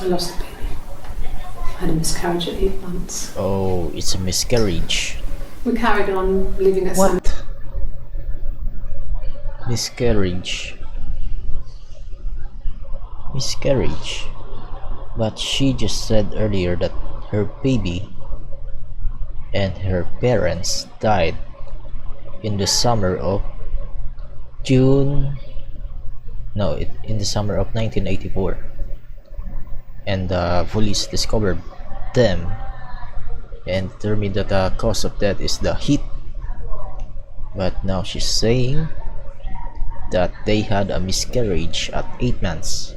I lost the baby. I had a miscarriage at 8 months. Oh, it's a miscarriage. We carried on living at San. What? Miscarriage. Miscarriage. But she just said earlier that her baby and her parents died in the summer of June. No, in the summer of 1984. And the police discovered them and determined that the cause of death is the heat. But now she's saying that they had a miscarriage at 8 months.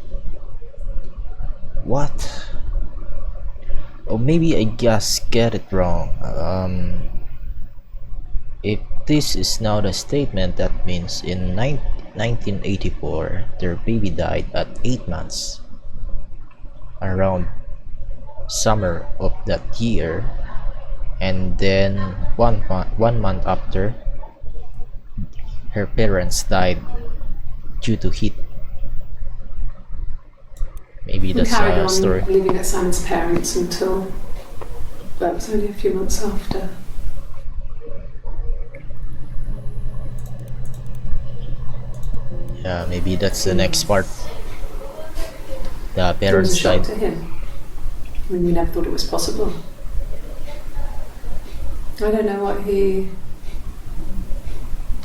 What? Or maybe I just get it wrong. If this is now the statement, that means in 1984 their baby died at 8 months, around summer of that year, and then one month after her parents died due to heat. Maybe that's a story. Living at Simon's parents until that was only a few months after. Yeah, maybe that's the next part. The It was a parents shock died. to him. I mean, we never thought it was possible. I don't know what he.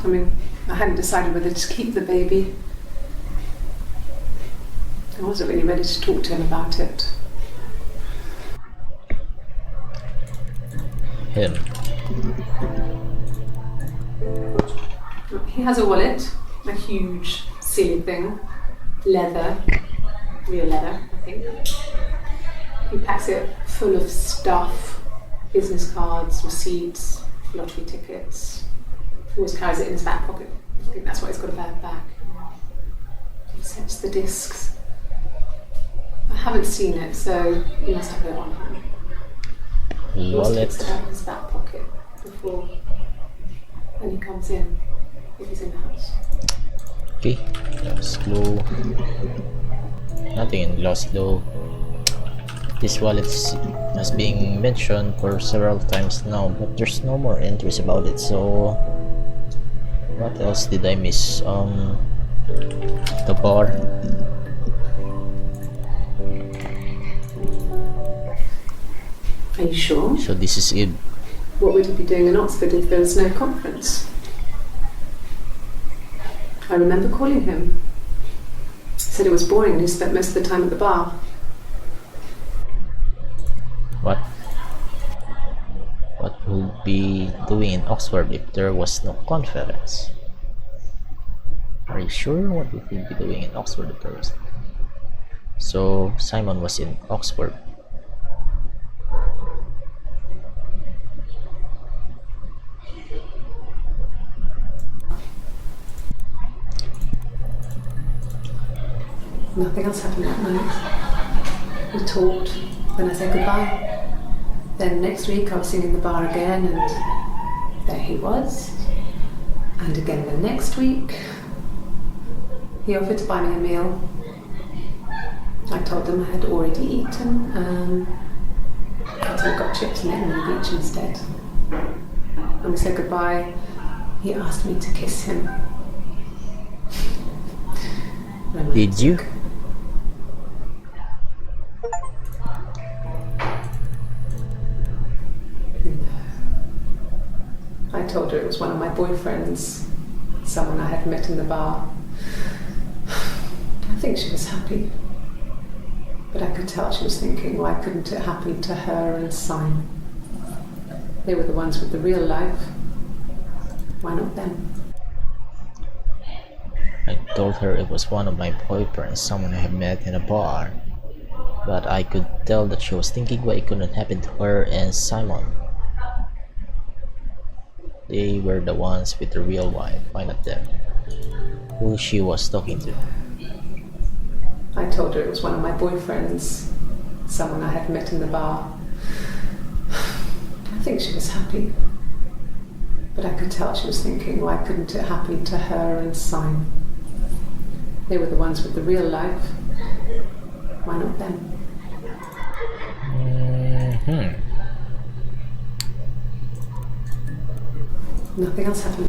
I mean, I hadn't decided whether to keep the baby. I wasn't really ready to talk to him about it. Him. He has a wallet, a huge silly thing, leather, real leather, I think. He packs it full of stuff, business cards, receipts, lottery tickets. He always carries it in his back pocket. I think that's why he's got a bad back. He sets the discs. I haven't seen it, so he must have it on him. He always Wallet. takes it out of his back pocket before when he comes in, if he's in the house. Okay, let's go. Nothing in lost though. This wallet has been mentioned for several times now, but there's no more entries about it. So what else did I miss? The bar. Are you sure? So this is it. What would he be doing in Oxford if there was no conference? I remember calling him. He said it was boring and he spent most of the time at the bar. What would be doing in Oxford if there was no conference? Are you sure what would he be doing in Oxford if there was? So Simon was in Oxford. Nothing else happened that night. We talked, then I said goodbye. Then next week I was singing in the bar again and there he was. And again the next week. He offered to buy me a meal. I told him I had already eaten. I got chips and egg on the beach instead. And we said goodbye. He asked me to kiss him. Did you? I told her it was one of my boyfriends, someone I had met in the bar. I think she was happy, but I could tell she was thinking, why couldn't it happen to her and Simon? They were the ones with the real life. Why not them? I told her it was one of my boyfriends, someone I had met in a bar, but I could tell that she was thinking why it couldn't happen to her and Simon. They were the ones with the real wife, why not them? Who she was talking to. I told her it was one of my boyfriends, someone I had met in the bar. I think she was happy, but I could tell she was thinking, why couldn't it happen to her and Simon? They were the ones with the real life. Why not them? Nothing else happened.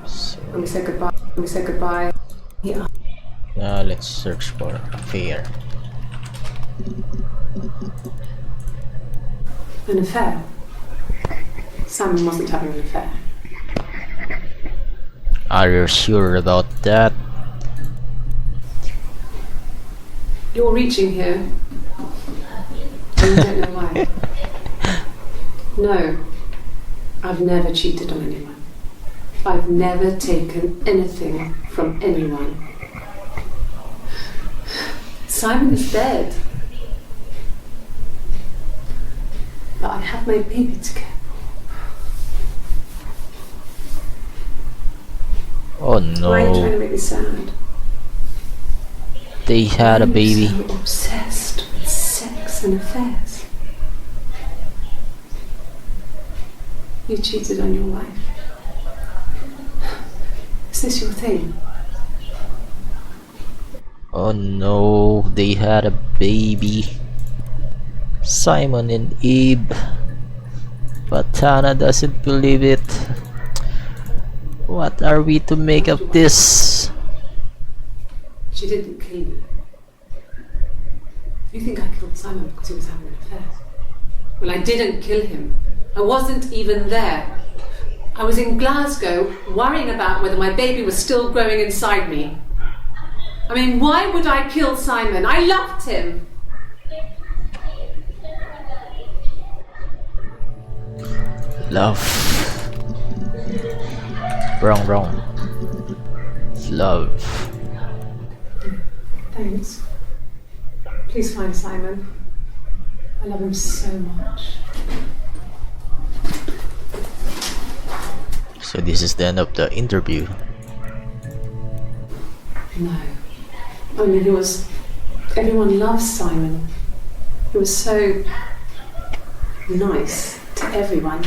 So, And we said goodbye. And we said goodbye. Yeah. now let's search for affair. An affair. Simon wasn't having an affair. Are you sure about that? You're reaching here. And you don't know why. No. I've never cheated on anyone. I've never taken anything from anyone. Simon is dead. But I have my baby to care Oh for. Why are you trying no, to make me sad? they had a I'm baby. so obsessed with sex and affairs. You cheated on your wife. Is this your thing? Oh no, they had a baby. Simon and Abe. But Tana doesn't believe it. What are we to make of this? She didn't kill me. You think I killed Simon because he was having an affair? Well, I didn't kill him. I wasn't even there. I was in Glasgow worrying about whether my baby was still growing inside me. I mean, why would I kill Simon? I loved him. Love. Wrong. It's love. Thanks. Please find Simon. I love him so much. So this is the end of the interview. No. I mean, everyone loves Simon. He was so nice to everyone.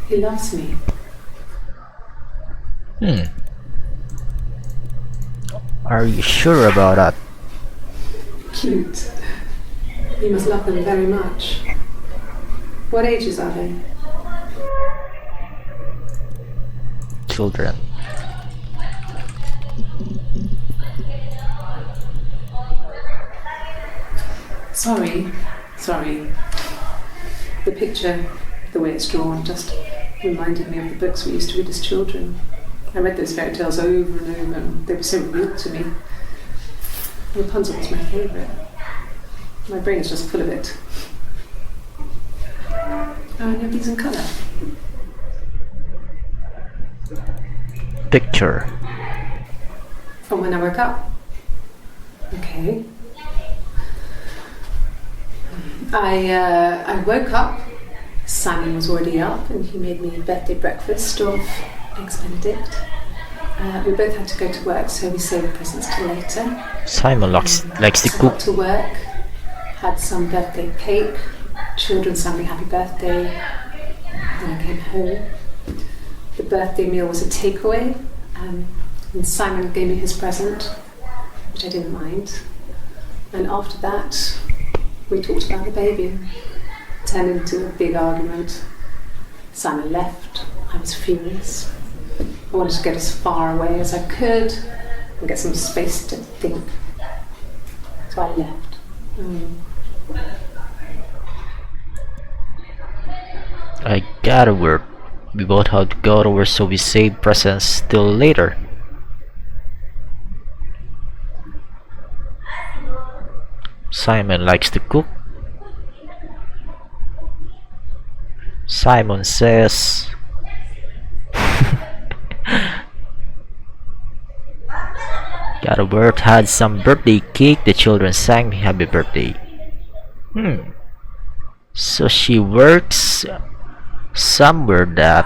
He loves me. Are you sure about that? Cute. You must love them very much. What ages are they? Children. Sorry. The picture, the way it's drawn, just reminded me of the books we used to read as children. I read those fairy tales over and over, and they were so real to me. Rapunzel was my favourite. My brain is just full of it. Oh, and everything's in colour. Picture. From when I woke up. Okay. I woke up. Simon was already up, and he made me birthday breakfast of eggs Benedict. We both had to go to work, so we saved presents till later. Simon likes to So I cook. got to work, had some birthday cake, children sang me happy birthday. Then I came home. The birthday meal was a takeaway, and Simon gave me his present, which I didn't mind. And after that, we talked about the baby. Turned into a big argument. Simon left. I was furious. I wanted to get as far away as I could and get some space to think. So I left. I gotta work. We both had to go to work, so we saved presents till later. Simon likes to cook. Simon says gotta work, had some birthday cake, the children sang me happy birthday. So she works somewhere that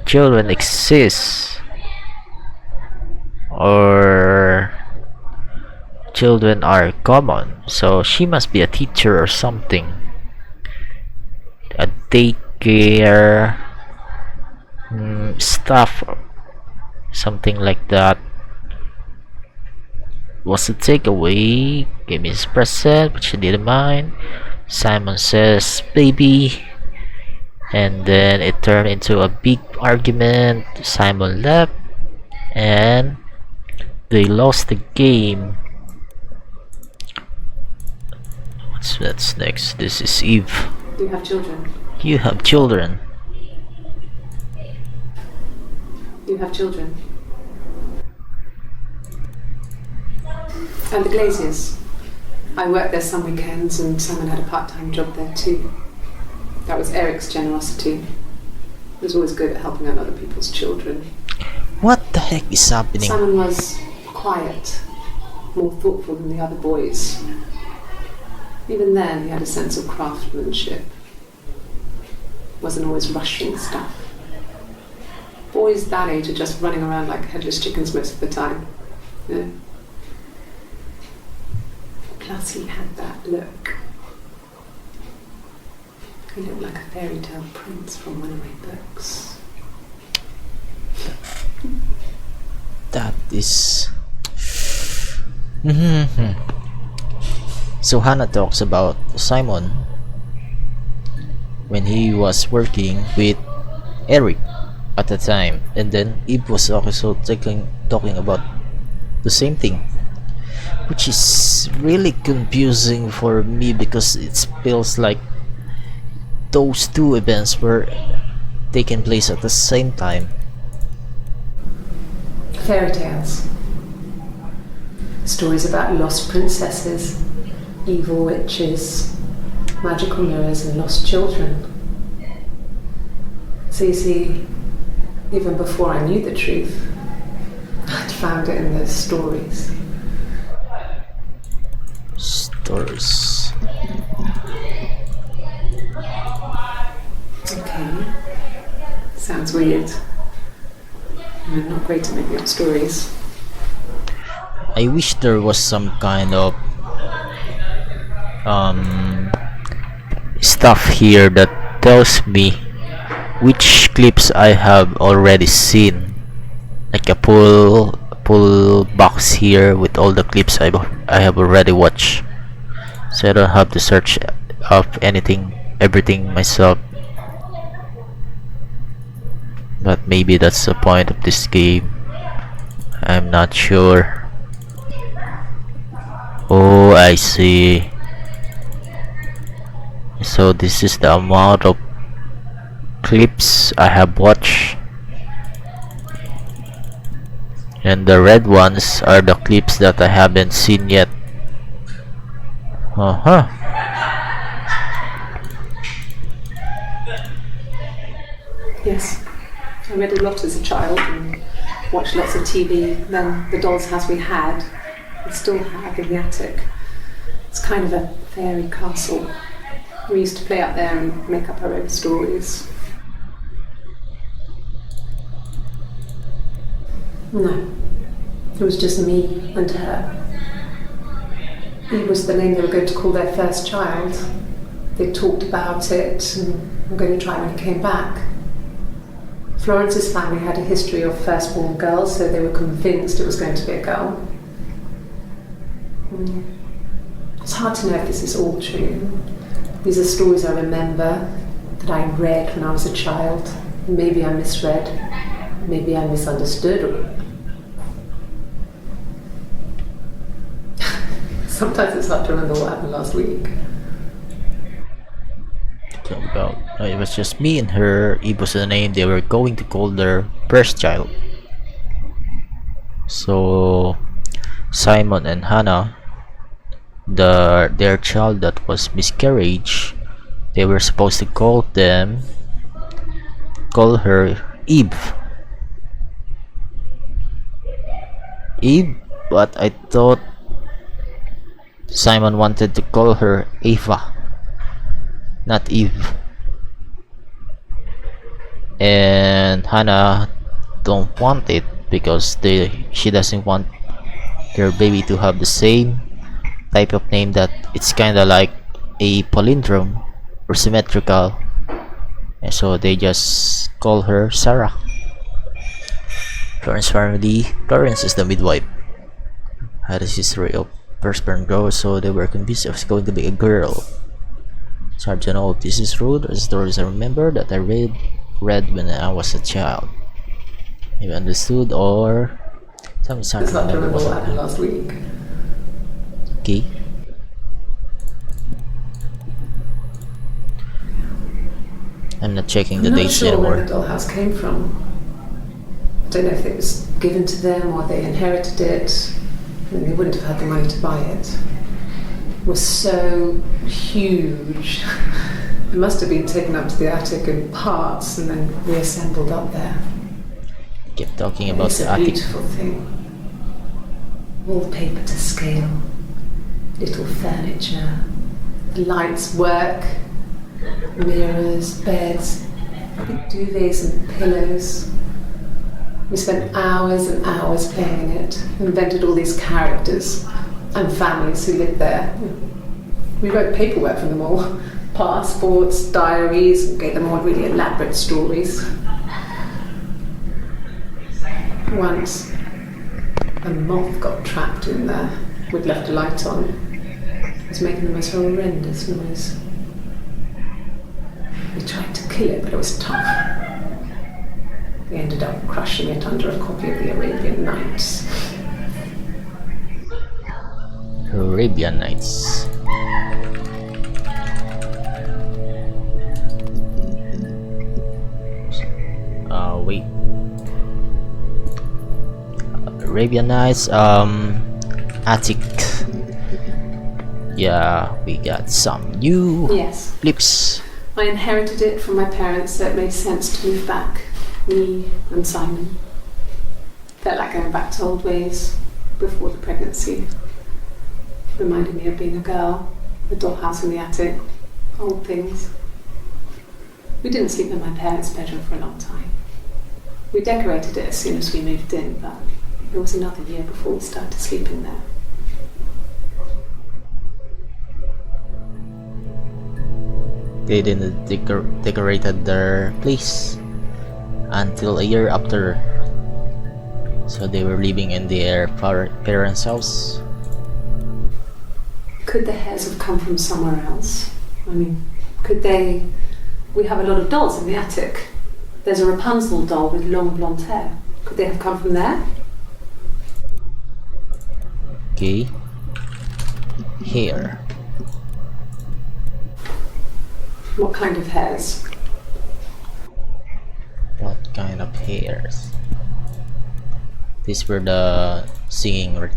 children exist, or children are common, so she must be a teacher or something, a daycare staff, something like that. was a takeaway. Gave me his present, but she didn't mind. Simon says, "Baby," and then it turned into a big argument. Simon left, and they lost the game. That's next. This is Eve. You have children. You have children. You have children. And the Glaziers. I worked there some weekends and Simon had a part-time job there too. That was Eric's generosity. He was always good at helping out other people's children. What the heck is happening? Simon was quiet, more thoughtful than the other boys. Even then, he had a sense of craftsmanship. Wasn't always rushing stuff. Boys that age are just running around like headless chickens most of the time. You know? Plus, he had that look. He looked like a fairy tale prince from one of my books. That is. So Hannah talks about Simon when he was working with Eric at the time, and then Eve was also talking about the same thing, which is really confusing for me because it feels like those two events were taking place at the same time. Fairy tales. Stories about lost princesses, evil witches, magical mirrors and lost children. So you see, even before I knew the truth, I'd found it in those stories. Stories. Okay. Sounds weird. I'm not great at making up stories. I wish there was some kind of stuff here that tells me which clips I have already seen, like a pull box here with all the clips I have already watched, so I don't have to search up everything myself. But maybe that's the point of this game. I'm not sure. Oh, I see. So this is the amount of clips I have watched, and the red ones are the clips that I haven't seen yet. Yes. I read a lot as a child and watched lots of TV. Then the doll's house we had, and still have in the attic. It's kind of a fairy castle. We used to play out there and make up our own stories. No, it was just me and her. Eve was the name they were going to call their first child. They talked about it and were going to try when he came back. Florence's family had a history of firstborn girls, so they were convinced it was going to be a girl. It's hard to know if this is all true. These are stories I remember, that I read when I was a child. Maybe I misread, maybe I misunderstood. Sometimes it's hard to remember what happened last week. About it was just me and her. Eve was the name they were going to call their first child. So Simon and Hannah, their child that was miscarriage, they were supposed to call her Eve, but I thought Simon wanted to call her Ava, not Eve, and Hannah don't want it because she doesn't want their baby to have the same type of name, that it's kind of like a palindrome or symmetrical, and so they just call her Sarah. Florence family, Florence is the midwife. had a history of firstborn growth, so they were convinced it was going to be a girl. It's hard to know if this is true or stories I remember that I read when I was a child. Maybe understood or something's hard It's to hard to remember remember most what of the happened time. last week. Okay. I'm not checking the I'm not dates sure where anymore. the dollhouse came from. I don't know if it was given to them or they inherited it. I mean, they wouldn't have had the money to buy it. It was so huge. It must have been taken up to the attic in parts and then reassembled up there. Kept talking about It's the a attic. beautiful thing. Wallpaper to scale, little furniture, the lights work, mirrors, beds, big duvets and pillows. We spent hours and hours playing in it, invented all these characters and families who lived there. We wrote paperwork for them all, passports, diaries, and gave them all really elaborate stories. Once, a moth got trapped in there. We'd left a light on. It was making the most horrendous noise. We tried to kill it, but it was tough. We ended up crushing it under a copy of the Arabian Nights. Arabian Nights. Wait. Arabian Nights, attic. Yeah, we got some new Yes. flips. I inherited it from my parents, so it made sense to move back. Me and Simon. Felt like going back to old ways before the pregnancy. Reminded me of being a girl, the dollhouse in the attic, old things. We didn't sleep in my parents' bedroom for a long time. We decorated it as soon as we moved in, but it was another year before we started sleeping there. They didn't decorated their place until a year after, so they were living in their parents' house. Could the hairs have come from somewhere else? I mean, could they... We have a lot of dolls in the attic. There's a Rapunzel doll with long blonde hair. Could they have come from there? Okay. Hair. What kind of hairs? What kind of hairs? These were the singing.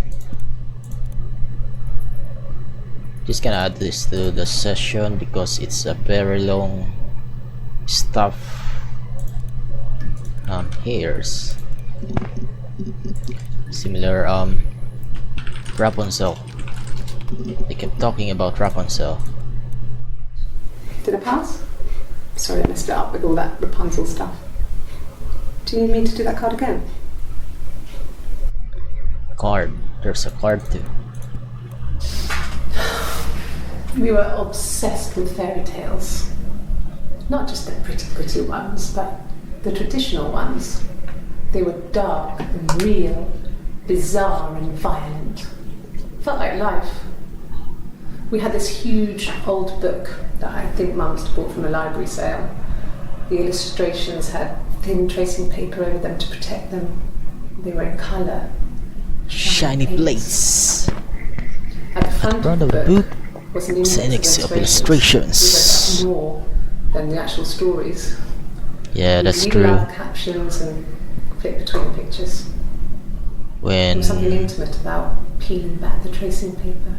Just gonna add this to the session because it's a very long stuff. Hairs. Similar Rapunzel. They kept talking about Rapunzel. Did I pass? Sorry, I messed it up with all that Rapunzel stuff. Do you need me to do that card again? Card. There's a card too. We were obsessed with fairy tales. Not just the pretty ones, but the traditional ones. They were dark and real, bizarre and violent. Felt like life. We had this huge old book that I think Mum must have bought from a library sale. The illustrations had thin tracing paper over them to protect them. They were in colour. Shiny plates. At the front Front of the book was an index index of of illustrations. We read more than the actual stories. Yeah, that's We'd true. read out the captions and flip between the pictures. There When was something intimate about peeling back the tracing paper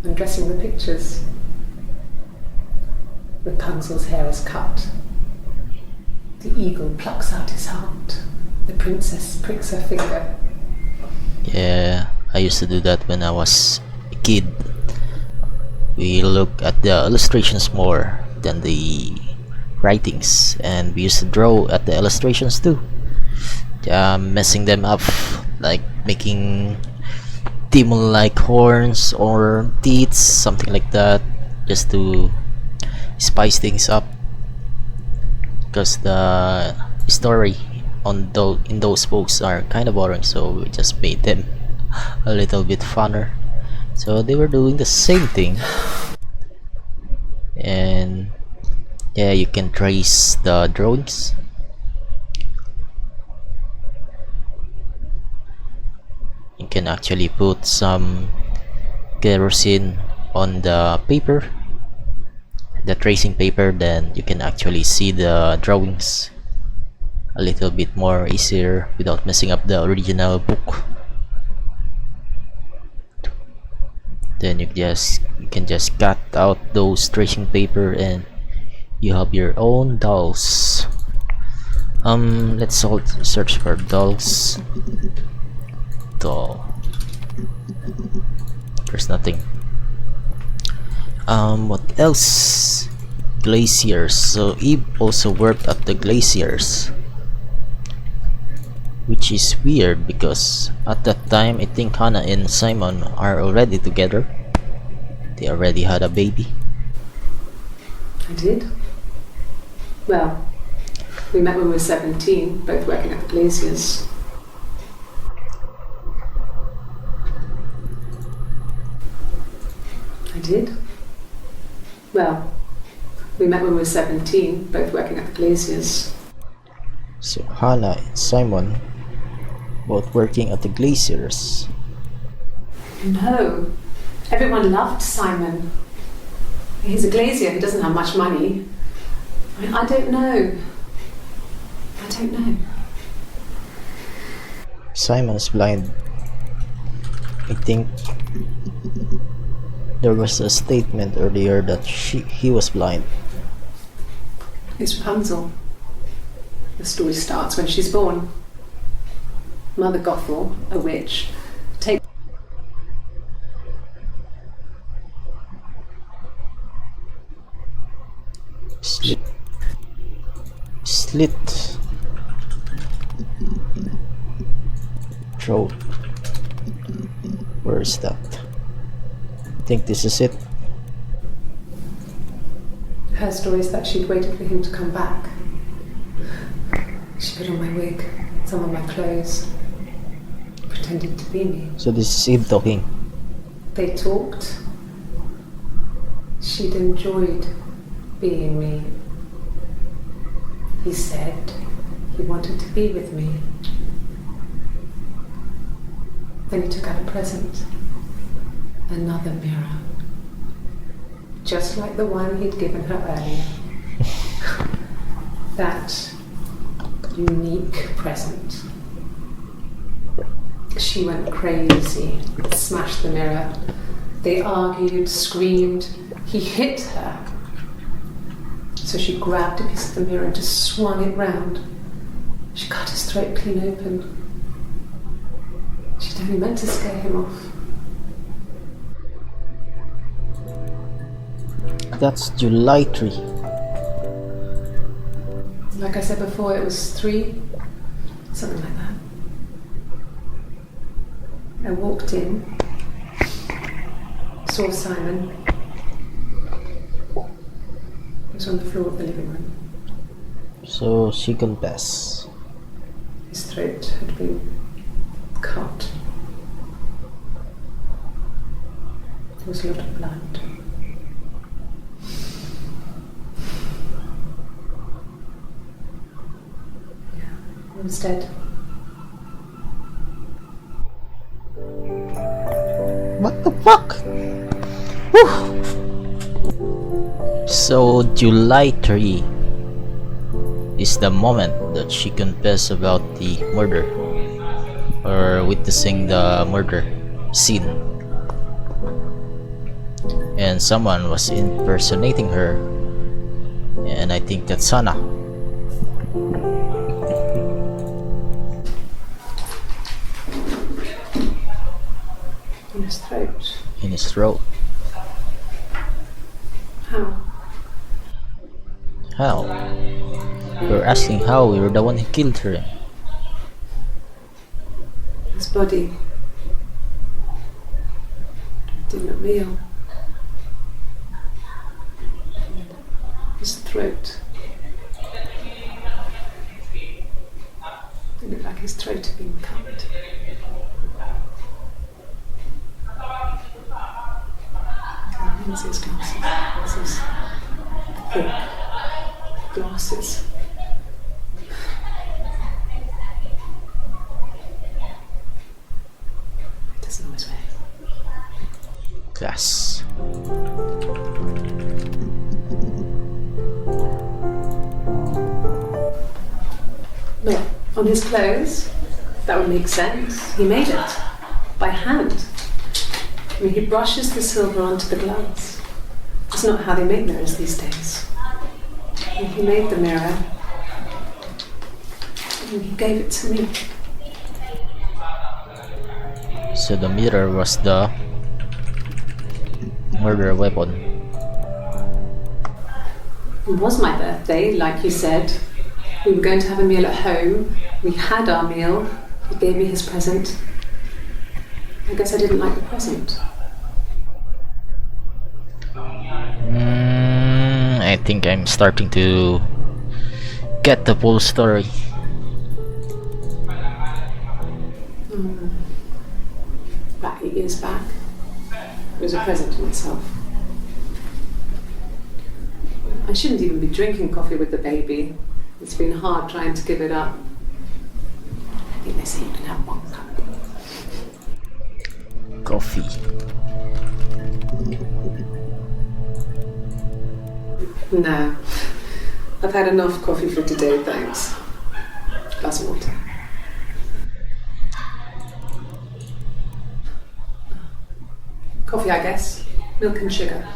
and dressing the pictures. Rapunzel's hair is cut. The eagle plucks out his heart. The princess pricks her finger. yeah, I used to do that when I was a kid. We look at the illustrations more than the writings, and we used to draw at the illustrations too. Messing them up, like making demon-like horns or teeth, something like that, just to spice things up. Because the story in those books are kind of boring, so we just made them a little bit funner. So they were doing the same thing, and yeah, you can trace the drawings. You can actually put some kerosene on the paper, the tracing paper, then you can actually see the drawings a little bit more easier without messing up the original book. Then you can just cut out those tracing paper and you have your own dolls. Let's all search for dolls. Doll. There's nothing. What else? Glaciers. So Eve also worked at the glaciers, which is weird because at that time I think Hannah and Simon are already together. They already had a baby. I did. Well, we met when we were 17, both working at the glaciers. I did. Well, we met when we were 17, both working at the glaciers. So Hannah and Simon both working at the glaciers. No, everyone loved Simon. He's a glazier, he doesn't have much money. I mean, I don't know. Simon's blind. I think there was a statement earlier that he was blind. It's Rapunzel. The story starts when she's born. Mother Gothel, a witch, takes slit throat. Where is that? I think this is it. her story is that she'd waited for him to come back. She put on my wig, some of my clothes, pretended to be me. So this is Eve talking. They talked. She'd enjoyed being me. He said he wanted to be with me. Then he took out a present. Another mirror. Just like the one he'd given her earlier. That unique present. She went crazy, smashed the mirror. They argued, screamed. He hit her. So she grabbed a piece of the mirror and just swung it round. She cut his throat clean open. She'd only meant to scare him off. That's July 3. Like I said before, it was 3, something like that. I walked in, saw Simon. He was on the floor of the living room. So she confessed. His throat had been cut. There was a lot of blood. Yeah, he was dead. What the fuck? Whew. So July 3 is the moment that she confessed about the murder, or witnessing the murder scene, and someone was impersonating her, and I think that's Hannah. In his throat. In his throat. How? How? We're asking how. We were the one who killed her. His body did not real. His throat. It looked like his throat had been cut. What's those glasses? These thick glasses. It doesn't always wear. Glass. Look, on his clothes, that would make sense. He made it by hand. I mean, he brushes the silver onto the glass. That's not how they make mirrors these days. And he made the mirror, and he gave it to me. So the mirror was the murder weapon. It was my birthday, like you said. We were going to have a meal at home. We had our meal. He gave me his present. I guess I didn't like the present. I think I'm starting to get the full story. About 8 years back, it was a present to myself. I shouldn't even be drinking coffee with the baby. It's been hard trying to give it up. I think they say you can have 1 cup. Coffee. No, I've had enough coffee for today, thanks. Glass of water. Coffee, I guess. Milk and sugar.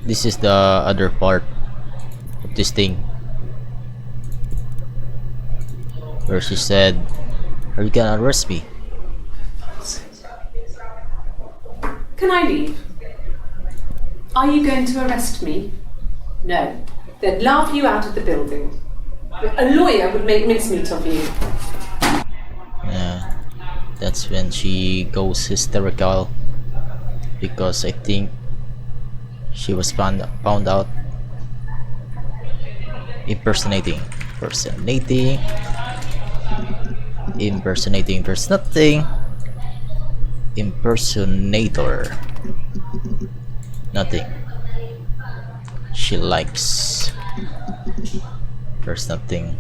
This is the other part of this thing where she said, "Are you gonna arrest me?" Can I leave? Are you going to arrest me? No. They'd laugh you out of the building. A lawyer would make mincemeat of you. Yeah, that's when she goes hysterical because I think she was found out impersonating. There's nothing. Impersonator. Nothing. She likes. There's nothing.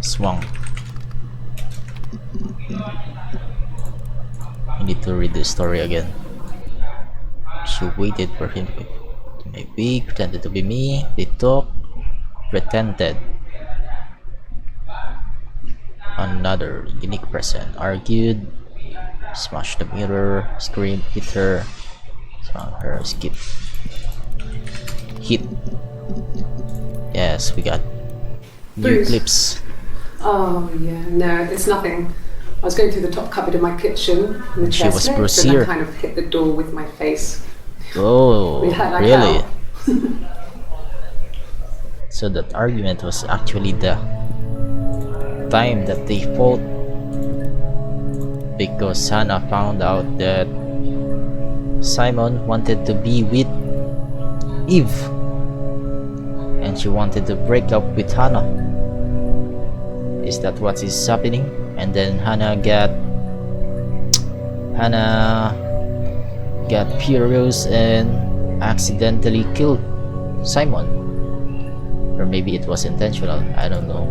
Swung. I need to read the story again. She waited for him to maybe pretended to be me. They talked. Pretended. Another unique present. Argued. Smashed the mirror. Screamed. Hit her. Swung her. Skip. Hit. Yes, we got new Bruce. clips. Oh yeah, no, it's nothing. I was going through the top cupboard in my kitchen and the She chair was slipped, Bruce and I here. kind of hit the door with my face. Oh, We had like really? hell. So that argument was actually the time that they fought because Hannah found out that Simon wanted to be with Eve and she wanted to break up with Hannah. Is that what is happening? And then Hannah got furious and accidentally killed Simon. Or maybe it was intentional, I don't know.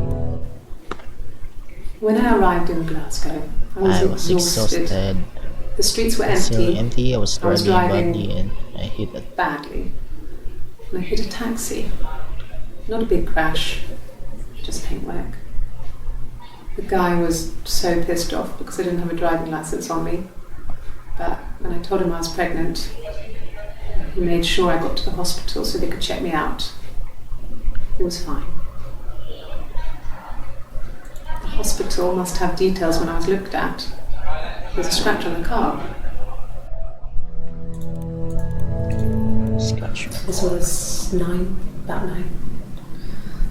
When I arrived in Glasgow, I was exhausted. The streets were So empty, empty. I was I was driving driving badly and I hit it. badly. And I hit a taxi. Not a big crash, just paintwork. The guy was so pissed off because I didn't have a driving license on me. But when I told him I was pregnant, he made sure I got to the hospital so they could check me out. It was fine. The hospital must have details when I was looked at. There's a scratch on the car. Scratch. This was about 9.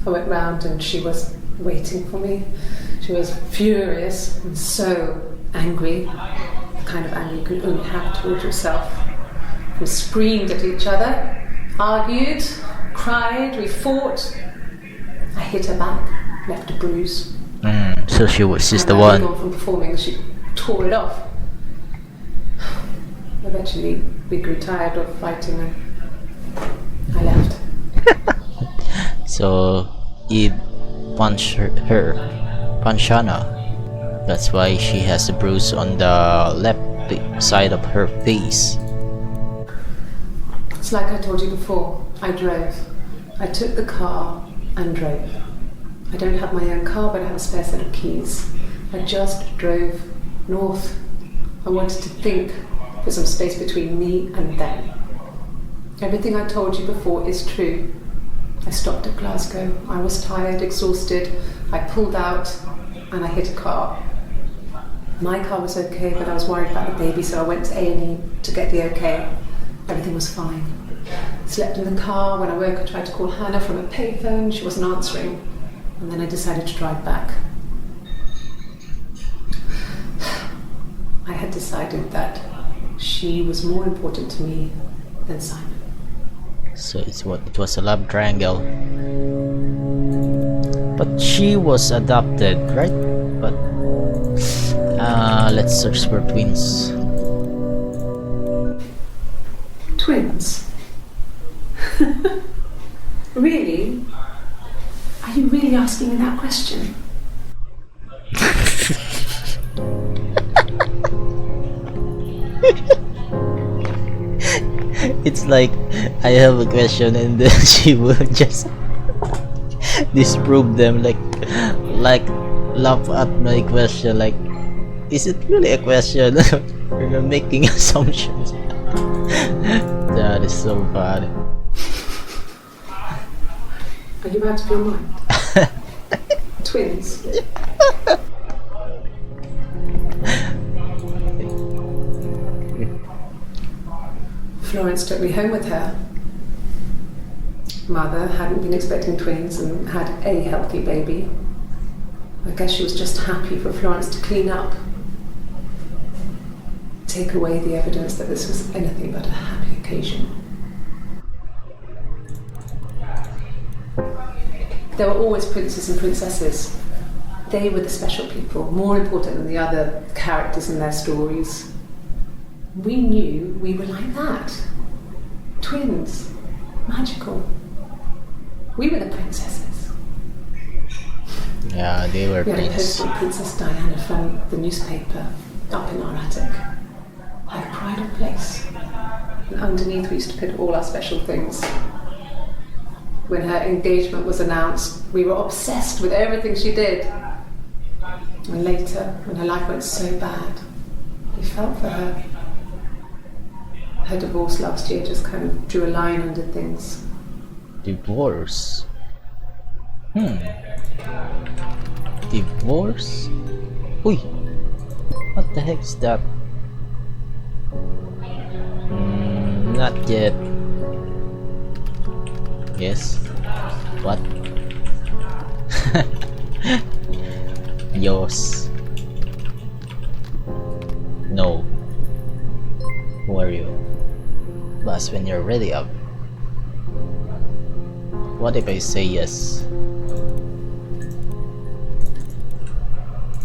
I went round and she was waiting for me. She was furious and so angry, the kind of anger you can only have towards yourself. We screamed at each other, argued, cried, we fought. I hit her back, left a bruise. So she's And the I one. had gone from performing, she tore it off. Eventually, we grew tired of fighting and I left. So he punched punched Hannah. That's why she has a bruise on the left side of her face. It's like I told you before, I drove. I took the car and drove. I don't have my own car, but I have a spare set of keys. I just drove north. I wanted to think, put some space between me and them. Everything I told you before is true. I stopped at Glasgow. I was tired, exhausted. I pulled out and I hit a car. My car was okay, but I was worried about the baby, so I went to A&E to get the okay. Everything was fine. Slept in the car. When I woke, I tried to call Hannah from a payphone. She wasn't answering. And then I decided to drive back. I had decided that she was more important to me than Simon. So it was a love triangle. But she was adopted, right? But let's search for twins. Twins? Really? Are you really asking me that question? It's like I have a question and then she will just disprove them, like laugh at my question, like, is it really a question? We're making assumptions. That is so funny. Are you out of your mind? Twins? Florence took me home with her. Mother hadn't been expecting twins and had a healthy baby. I guess she was just happy for Florence to clean up. Take away the evidence that this was anything but a happy occasion. There were always princes and princesses. They were the special people, more important than the other characters in their stories. We knew we were like that. Twins. Magical. We were the princesses. Yeah, they were We had a princes. poster of Princess Diana from the newspaper up in our attic. Her pride of place. And underneath we used to put all our special things. When her engagement was announced, we were obsessed with everything she did. And later, when her life went so bad, we felt for her. Her divorce last year just kind of drew a line under things. Divorce? Divorce? Uy! What the heck is that? Not yet. Yes? What? Yours? No. Who are you? Buzz when you're ready up. What if I say yes?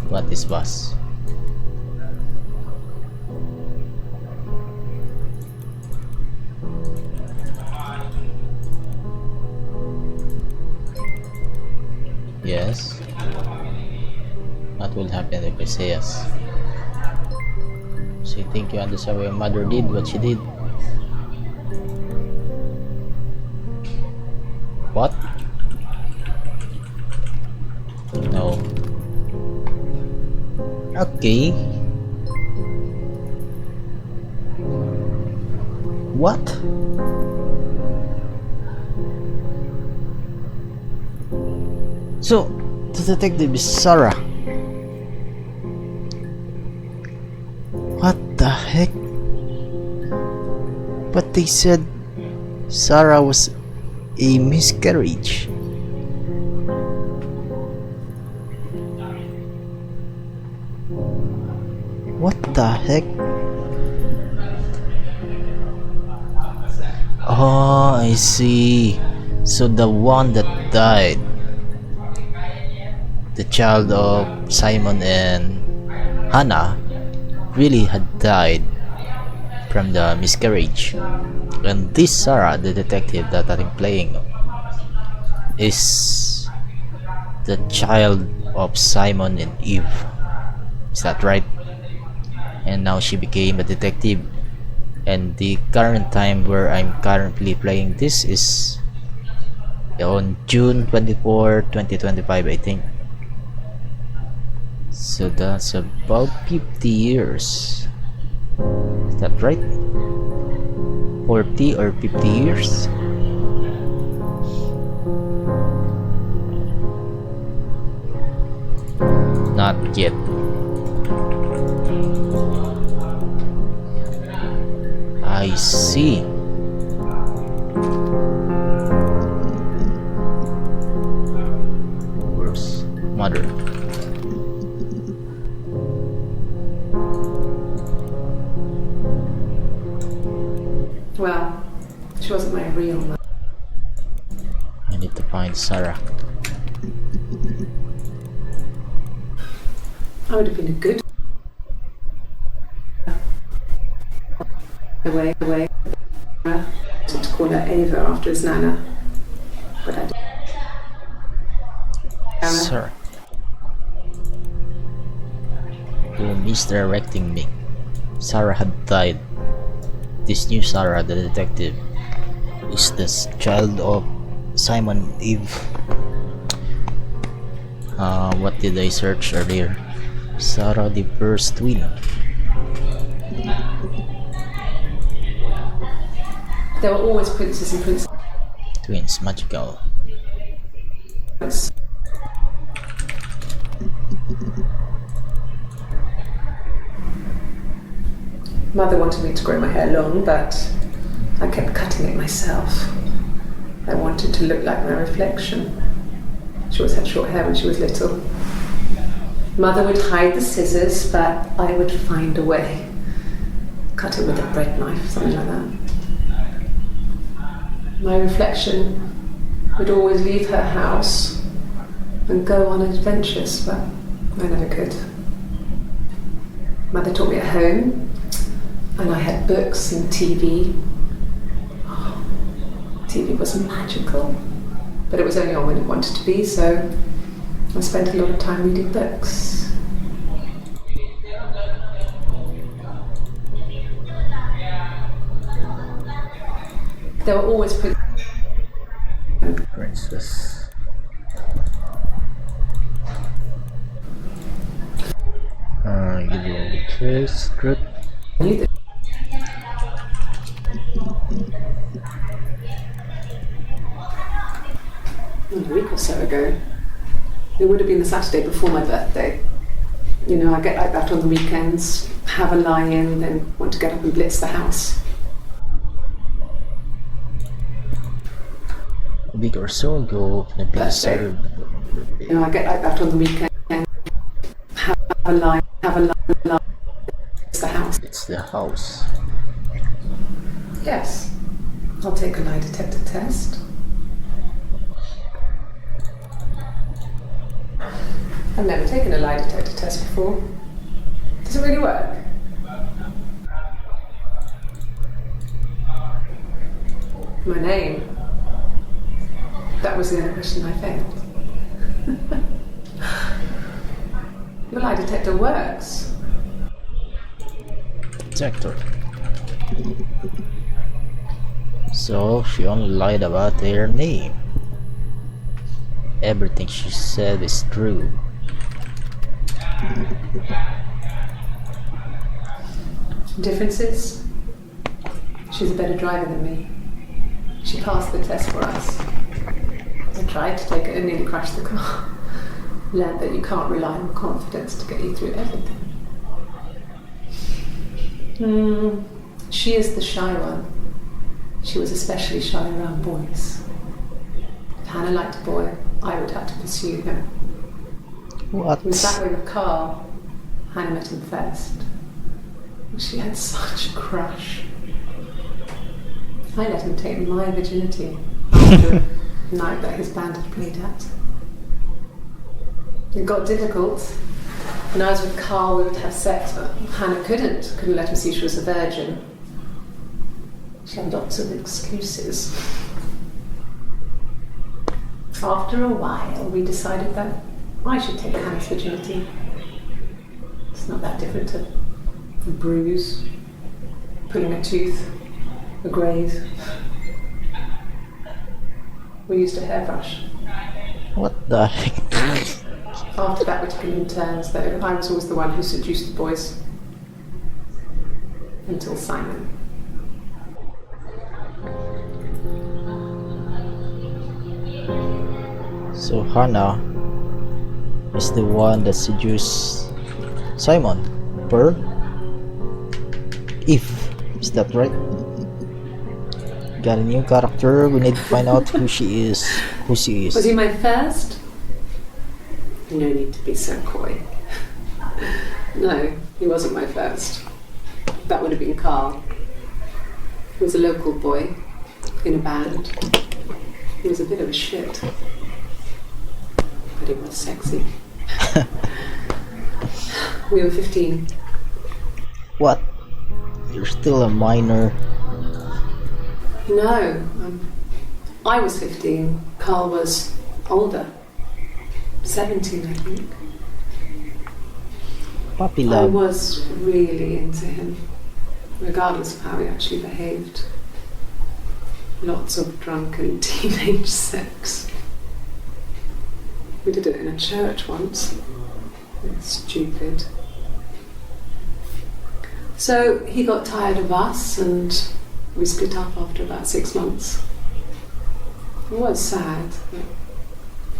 What is Buzz? Yes. What will happen if I say yes? So you think you understand why your mother did what she did? What? No. Okay. What? So, the detective is Sarah. What the heck? But they said Sarah was a miscarriage. What the heck? Oh, I see. So the one that died, the child of Simon and Hannah, really had died, from the miscarriage. And this Sarah, the detective that I'm playing, is the child of Simon and Eve. Is that right? And now she became a detective. And the current time where I'm currently playing this is on June 24, 2025, I think. So that's about 50 years. Is that right? 40 or 50 years? Not yet. I see. Where's mother? Well, she wasn't my real mother. I need to find Sarah. I would have been a good away to call her Ava after his nana, but I didn't. Sir, you're misdirecting me. Sarah had died. This new Sarah, the detective, is the child of Simon and Eve. What did I search earlier? Sarah the first twin. There were always princes and princesses. Twins, magical. Mother wanted me to grow my hair long, but I kept cutting it myself. I wanted to look like my reflection. She always had short hair when she was little. Mother would hide the scissors, but I would find a way. Cut it with a bread knife, something like that. My reflection would always leave her house and go on adventures, but I never could. Mother taught me at home, and I had books and TV. Oh, TV was magical, but it was only on when it wanted to be, so I spent a lot of time reading books. There were always Princess. Give you a kiss. Good. A week or so ago. It would have been the Saturday before my birthday. You know, I get like that on the weekends, have a lie-in, then want to get up and blitz the house. A week or so ago, the Birthday. You know, I get like that on the weekend, have a lie, blitz the house. It's the house. Yes, I'll take a lie detector test. I've never taken a lie detector test before. Does it really work? My name. That was the only question I failed. The lie detector works. Detector. So she only lied about their name. Everything she said is true. Differences? She's a better driver than me. She passed the test for us. I tried to take it and nearly crashed the car. Learned that you can't rely on confidence to get you through everything. She is the shy one. She was especially shy around boys. If Hannah liked a boy, I would have to pursue him. What? It was that way with Carl. Hannah met him first. She had such a crush. I let him take my virginity after a night that his band had played at. It got difficult. When I was with Carl, we would have sex, but Hannah couldn't let him see she was a virgin. She had lots of excuses. After a while, we decided that I should take Hannah's virginity. It's not that different to a bruise, pulling a tooth, a graze. We used a hairbrush. What the heck? After that, we took it in turns, though. I was always the one who seduced the boys. Until Simon. So Hannah is the one that seduced Simon. Per Eve. Is that right? Got a new character. We need to find out who she is. Was he my first? No need to be so coy. No, he wasn't my first. That would have been Carl. He was a local boy in a band. He was a bit of a shit. But he was sexy. We were 15. What? You're still a minor. No, I was 15. Carl was older. 17, I think. Puppy I love. was really into him, regardless of how he actually behaved. Lots of drunken teenage sex. We did it in a church once. It's stupid. So he got tired of us and we split up after about 6 months. It was sad. But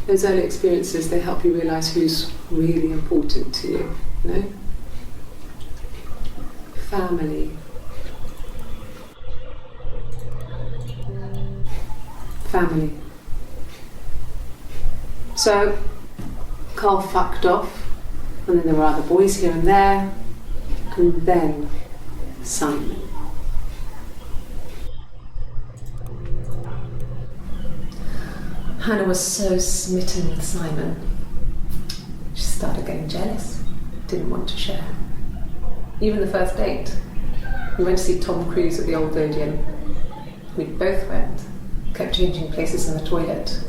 those early experiences, they help you realise who's really important to you, you know? Family. Family. So, Carl fucked off, and then there were other boys here and there, and then Simon. Hannah was so smitten with Simon. She started getting jealous, didn't want to share. Even the first date, we went to see Tom Cruise at the Old Odeon. We both went, kept changing places in the toilet.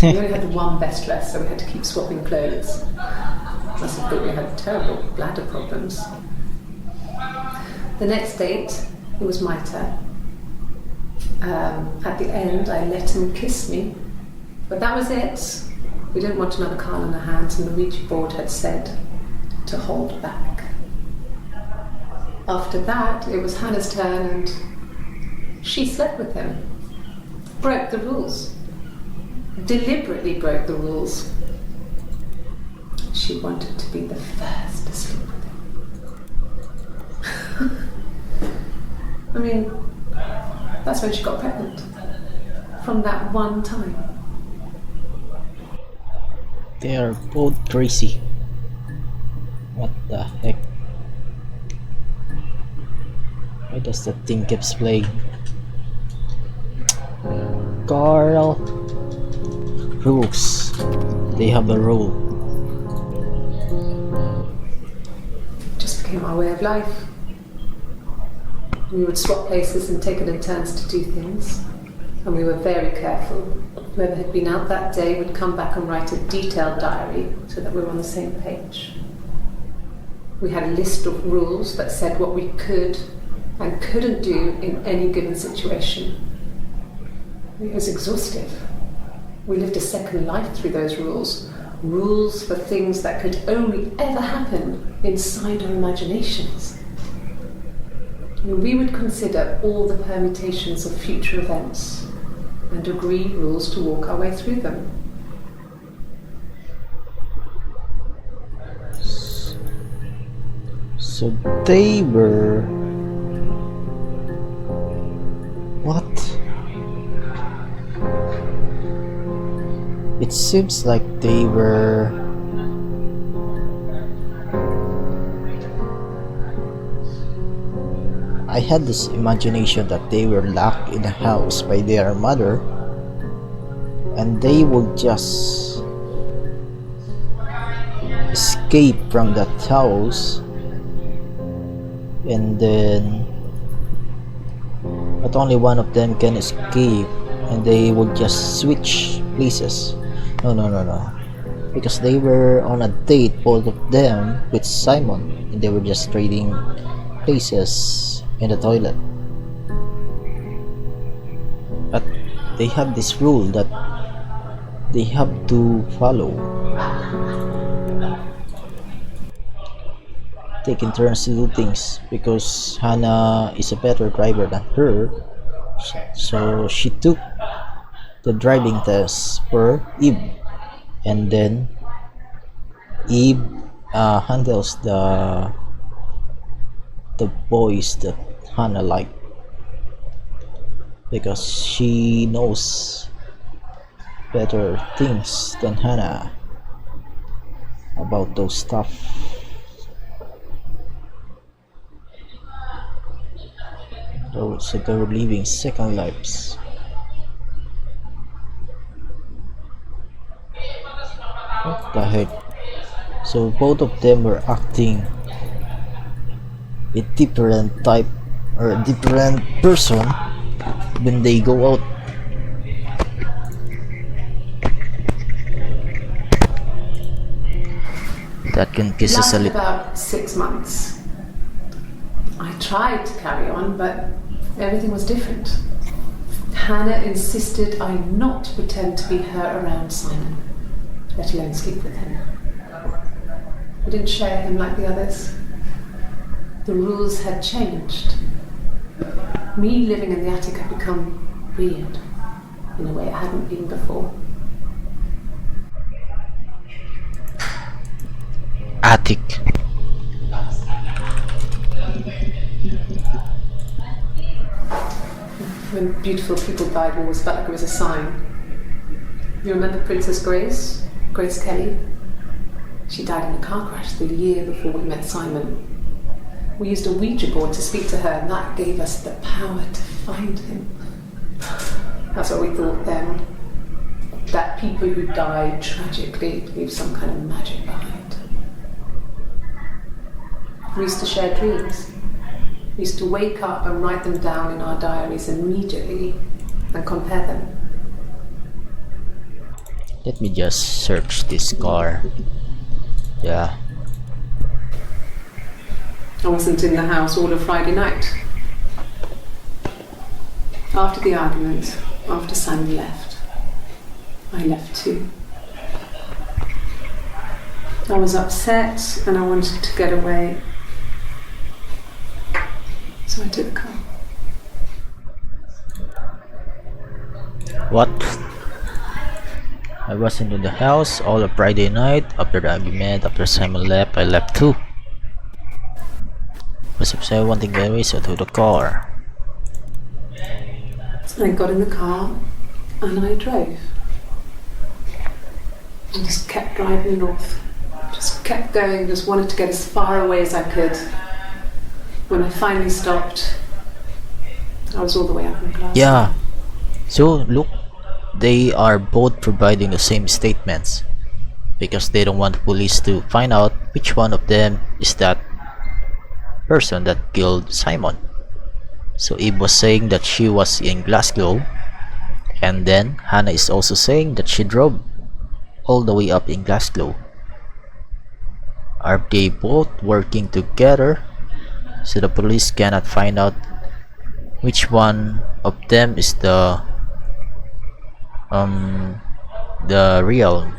We only had one best dress, so we had to keep swapping clothes. Must have thought we had terrible bladder problems. The next date, it was my turn. At the end, I let him kiss me, but that was it. We didn't want another Carl on our hands, and the Ouija board had said to hold back. After that, it was Hannah's turn, and she slept with him. Broke the rules. Deliberately broke the rules. She wanted to be the first to sleep with him. I mean, that's when she got pregnant. From that one time. They are both crazy. What the heck? Why does that thing keeps playing? Carl. Rules. They have a rule. Just became our way of life. We would swap places and take it in turns to do things. And we were very careful. Whoever had been out that day would come back and write a detailed diary so that we were on the same page. We had a list of rules that said what we could and couldn't do in any given situation. It was exhaustive. We lived a second life through those rules. Rules for things that could only ever happen inside our imaginations. We would consider all the permutations of future events and agree rules to walk our way through them. So they were... What? It seems like they were... I had this imagination that they were locked in a house by their mother and they would just escape from that house and then that only one of them can escape and they would just switch places. No, no, no, no. Because they were on a date, both of them, with Simon, and they were just trading places in the toilet. But they have this rule that they have to follow, taking turns to do things, because Hannah is a better driver than her. So she took the driving test for Eve, and then Eve handles the boys that Hannah liked, because she knows better things than Hannah about those stuff. So they were living second lives. What the heck? So both of them were acting a different type or a different person when they go out. That confuses a Lasted little. about 6 months. I tried to carry on, but everything was different. Hannah insisted I not pretend to be her around Simon, let alone sleep with him. I didn't share him like the others. The rules had changed. Me living in the attic had become weird in a way it hadn't been before. Attic. When beautiful people died, it always felt like it was a sign. You remember Princess Grace? Grace Kelly? She died in a car crash the year before we met Simon. We used a Ouija board to speak to her, and that gave us the power to find him. That's what we thought then. That people who died tragically leave some kind of magic behind. We used to share dreams. We used to wake up and write them down in our diaries immediately and compare them. Let me just search this car. Yeah. I wasn't in the house all of Friday night. After the argument, after Simon left, I left too. I was upset and I wanted to get away. So I took the car. What? I wasn't in the house all of Friday night. After the argument, after Simon left, I left too. Was upset wanting to get away, so I took the car. So I got in the car and I drove. I just kept driving north. Just kept going, just wanted to get as far away as I could. When I finally stopped, I was all the way up in Glasgow. Yeah. So look, they are both providing the same statements because they don't want the police to find out which one of them is that person that killed Simon. So Eve was saying that she was in Glasgow, and then Hannah is also saying that she drove all the way up in Glasgow. Are they both working together so the police cannot find out which one of them is the real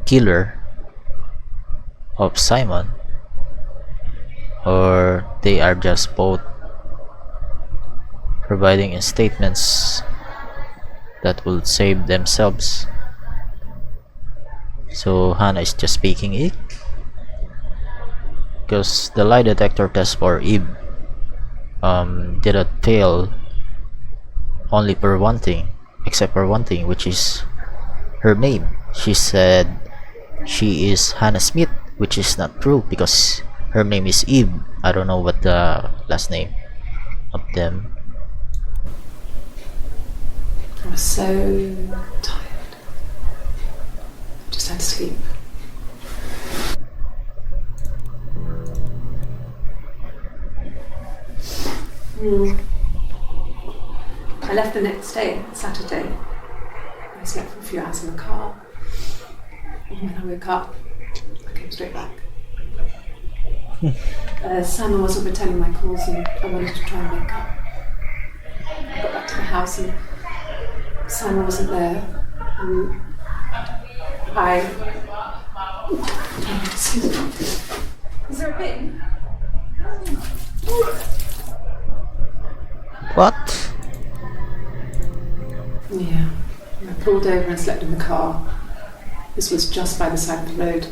killer of Simon, or they are just both providing statements that will save themselves? So Hannah is just speaking it because the lie detector test for Eve didn't fail, only for one thing, except for one thing, which is her name. She said she is Hannah Smith, which is not true because her name is Eve. I don't know what the last name of them. I was so tired. Just had to sleep. I left the next day, Saturday. I slept for a few hours in the car. And when I woke up, I came straight back. Simon wasn't returning my calls and I wanted to try and wake up. I got back to the house and Simon wasn't there. And Is there a bin? What? Yeah. I pulled over and slept in the car. This was just by the side of the road.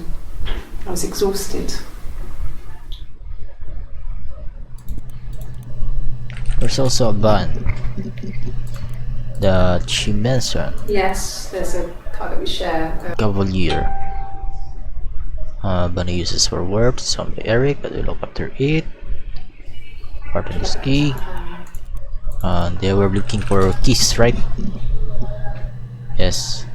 I was exhausted. There's also a bun that she mentioned. Yes, there's a car that we share. Cavalier. Bunny uses for work, some by Eric, but we look after it. Part of his key. They were looking for keys, right? Yes.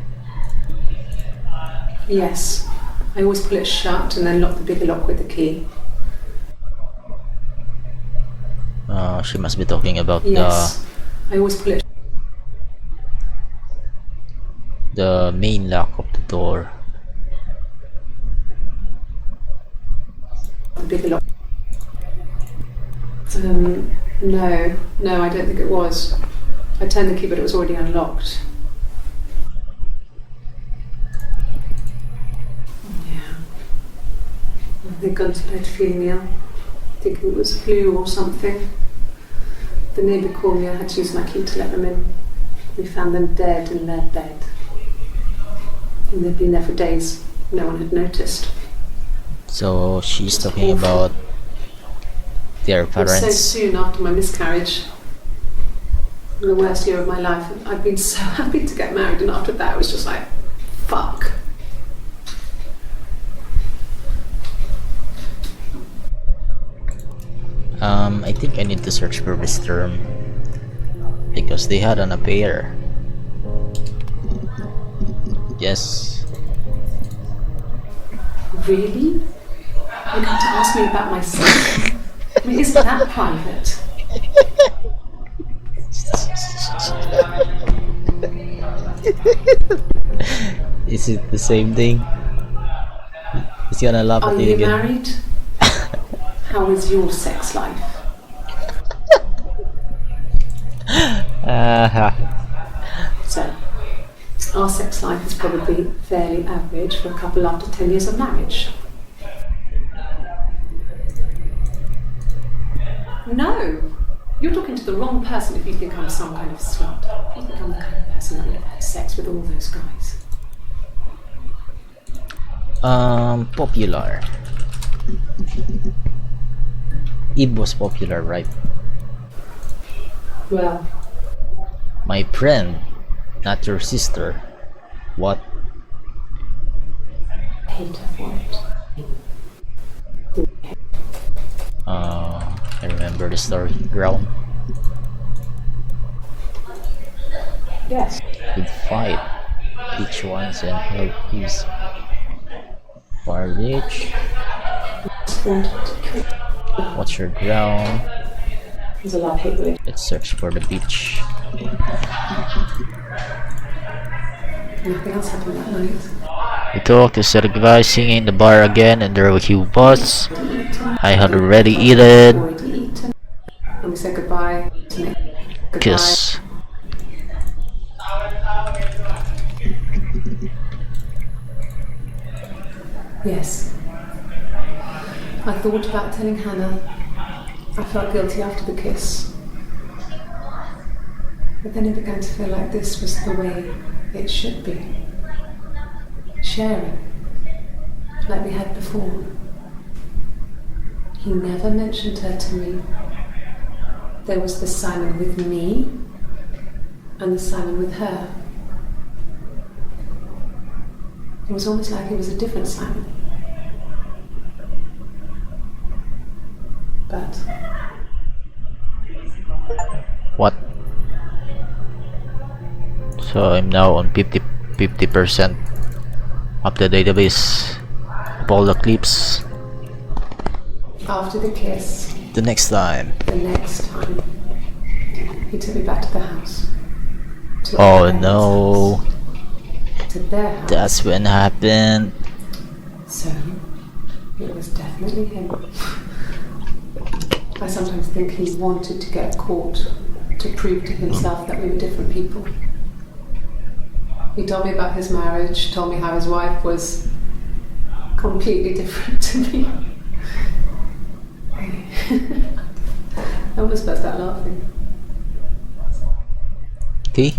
Yes. I always pull it shut and then lock the bigger lock with the key. She must be talking about Yes. I always pull it the main lock of the door. the bigger lock. No, I don't think it was. I turned the key but it was already unlocked. Yeah. They'd gone to pedophilia. I think it was flu or something. The neighbour called me, I had to use my key to let them in. We found them dead in their bed. And they'd been there for days. No one had noticed. So she's talking about their It was so parents. soon after my miscarriage. The worst year of my life. I'd been so happy to get married and after that it was just like, fuck. I think I need to search for this term because they had an affair. Yes. Really? You're going to ask me about my son? I mean, isn't that private? Is it the same thing? He's gonna laugh Are at it you again. married? How is your sex life? So, our sex life is probably fairly average for a couple after 10 years of marriage. No! You're talking to the wrong person if you think I'm some kind of slut. You think I'm the kind of person that would have had sex with all those guys. Popular. Eve was popular, right? Well, My friend, not your sister. What? hate her for it. I remember the story. Ground. Yes. With fight. Each one's and her piece. Far reach. What's your ground? There's a love-hate relationship. Let's search for the beach. Nothing else happened that night. We talked, instead of guys singing in the bar again, and there were Hugh Butts. I had already eaten. Already eaten. And we said goodbye. Goodbye. Kiss. Yes. I thought about telling Hannah. I felt guilty after the kiss. But then it began to feel like this was the way it should be. Sharing. Like we had before. He never mentioned her to me. There was the Simon with me and the Simon with her. It was almost like it was a different Simon. But What? So I'm now on 50% of the database of all the clips. after the kiss, The next time. the next time, he took me back to the house. to Oh our parents' no, house, to their house. that's when happened. So it was definitely him. I sometimes think he wanted to get caught to prove to himself that we were different people. He told me about his marriage, told me how his wife was completely different to me. I almost burst out laughing. Okay,